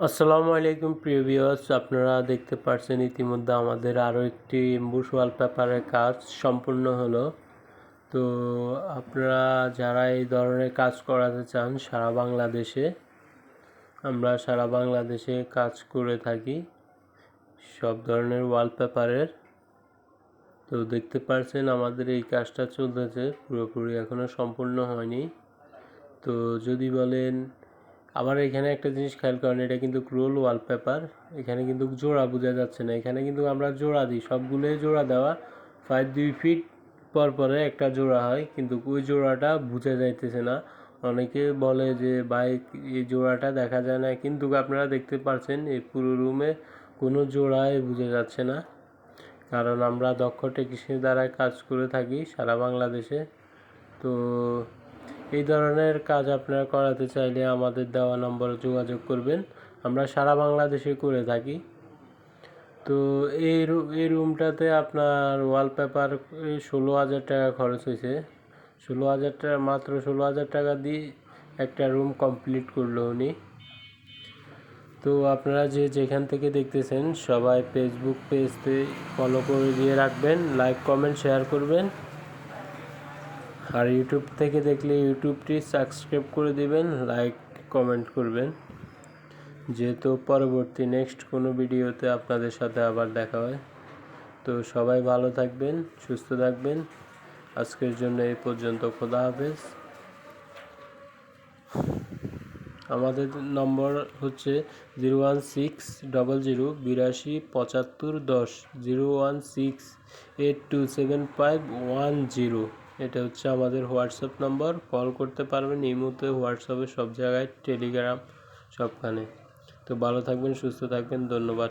আসসালামু আলাইকুম প্রিয় ভিউয়ার্স, আপনারা দেখতে পাচ্ছেন ইতিমধ্যে আমাদের আরও একটি এমবুশ ওয়ালপেপারের কাজ সম্পূর্ণ হলো। তো আপনারা যারা এই ধরনের কাজ করাতে চান সারা বাংলাদেশে, আমরা সারা বাংলাদেশে কাজ করে থাকি সব ধরনের ওয়ালপেপারের। তো দেখতে পাচ্ছেন আমাদের এই কাজটা চলতেছে, পুরোপুরি এখনও সম্পূর্ণ হয়নি। তো যদি বলেন, আবার এখানে একটা জিনিস খেয়াল করেন, এটা কিন্তু রোল ওয়ালপেপার, এখানে কিন্তু জোড়া বোঝা যাচ্ছে না। এখানে কিন্তু আমরা জোড়া দিই, সবগুলোই জোড়া দেওয়া, 2 ফিট পর পরে একটা জোড়া হয়, কিন্তু ওই জোড়াটা বোঝা যাইতেছে না। অনেকে বলে যে ভাই এই জোড়াটা দেখা যায় না, কিন্তু আপনারা দেখতে পাচ্ছেন এই পুরো রুমে কোনো জোড়াই বোঝা যাচ্ছে না, কারণ আমরা দক্ষ টেকনিশিয়ান দ্বারা কাজ করে থাকি সারা বাংলাদেশে। তো এই ধরনের কাজ আপনারা করাতে চাইলে আমাদের দেওয়া নম্বরে যোগাযোগ করবেন, আমরা সারা বাংলাদেশে করে থাকি। তো এই রুমটাতে আপনার ওয়ালপেপার 16,000 টাকা খরচ হয়েছে। 16,000 টাকা, মাত্র 16,000 টাকা দিয়ে একটা রুম কমপ্লিট করলো উনি। তো আপনারা যেখান থেকে দেখতেছেন সবাই ফেসবুক পেজতে ফলো করে দিয়ে রাখবেন, লাইক কমেন্ট শেয়ার করবেন। আর ইউটিউব থেকে দেখলে ইউটিউবটি সাবস্ক্রাইব করে দিবেন, লাইক কমেন্ট করবেন, যেহেতু পরবর্তী নেক্সট কোনো ভিডিওতে আপনাদের সাথে আবার দেখা হয়। তো সবাই ভালো থাকবেন, সুস্থ থাকবেন। আজকের জন্য এই পর্যন্ত, খোদা হাফেজ। আমাদের নম্বর হচ্ছে 01600827510, 016827510। এটা হচ্ছে আমাদের হোয়াটসঅ্যাপ নম্বর, কল করতে পারবেন। এই মুহূর্তে হোয়াটসঅ্যাপে সব জায়গায়, টেলিগ্রাম সবখানে। তো ভালো থাকবেন, সুস্থ থাকবেন, ধন্যবাদ।